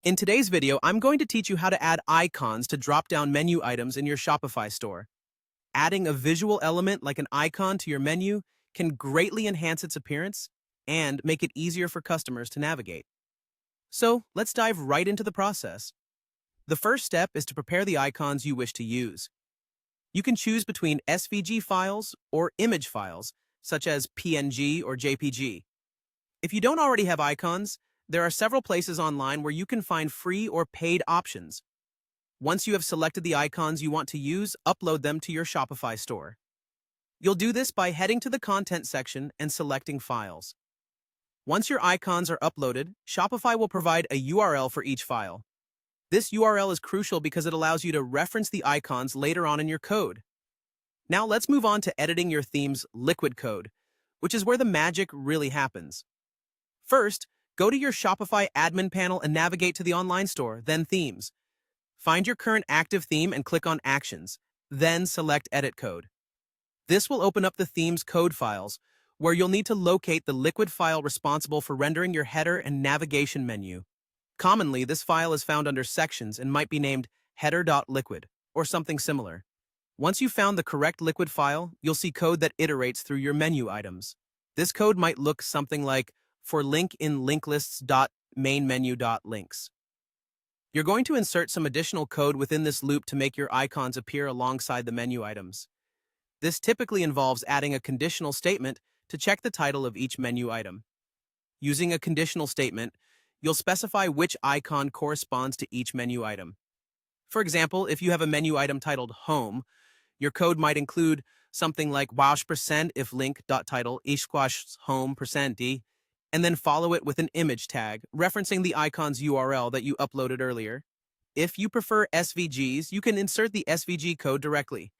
In today's video, I'm going to teach you how to add icons to drop-down menu items in your Shopify store. Adding a visual element like an icon to your menu can greatly enhance its appearance and make it easier for customers to navigate. So, let's dive right into the process. The first step is to prepare the icons you wish to use. You can choose between SVG files or image files, such as PNG or JPG. If you don't already have icons, there are several places online where you can find free or paid options. Once you have selected the icons you want to use, upload them to your Shopify store. You'll do this by heading to the Content section and selecting Files. Once your icons are uploaded, Shopify will provide a URL for each file. This URL is crucial because it allows you to reference the icons later on in your code. Now let's move on to editing your theme's liquid code, which is where the magic really happens. First, go to your Shopify admin panel and navigate to the online store, then Themes. Find your current active theme and click on Actions, then select Edit Code. This will open up the theme's code files, where you'll need to locate the liquid file responsible for rendering your header and navigation menu. Commonly, this file is found under Sections and might be named header.liquid or something similar. Once you've found the correct liquid file, you'll see code that iterates through your menu items. This code might look something like for link in linklists.mainmenu.links. You're going to insert some additional code within this loop to make your icons appear alongside the menu items. This typically involves adding a conditional statement to check the title of each menu item. Using a conditional statement, you'll specify which icon corresponds to each menu item. For example, if you have a menu item titled Home, your code might include something like %% if link.title equals home%d, and then follow it with an image tag, referencing the icon's URL that you uploaded earlier. If you prefer SVGs, you can insert the SVG code directly.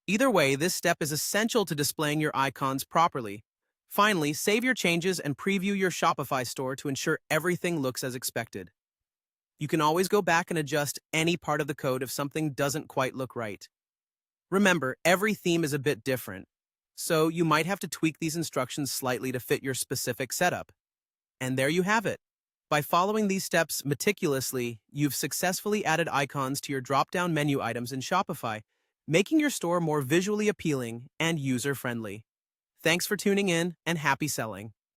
Either way, this step is essential to displaying your icons properly. Finally, save your changes and preview your Shopify store to ensure everything looks as expected. You can always go back and adjust any part of the code if something doesn't quite look right. Remember, every theme is a bit different, so you might have to tweak these instructions slightly to fit your specific setup. And there you have it. By following these steps meticulously, you've successfully added icons to your drop-down menu items in Shopify, making your store more visually appealing and user-friendly. Thanks for tuning in, and happy selling.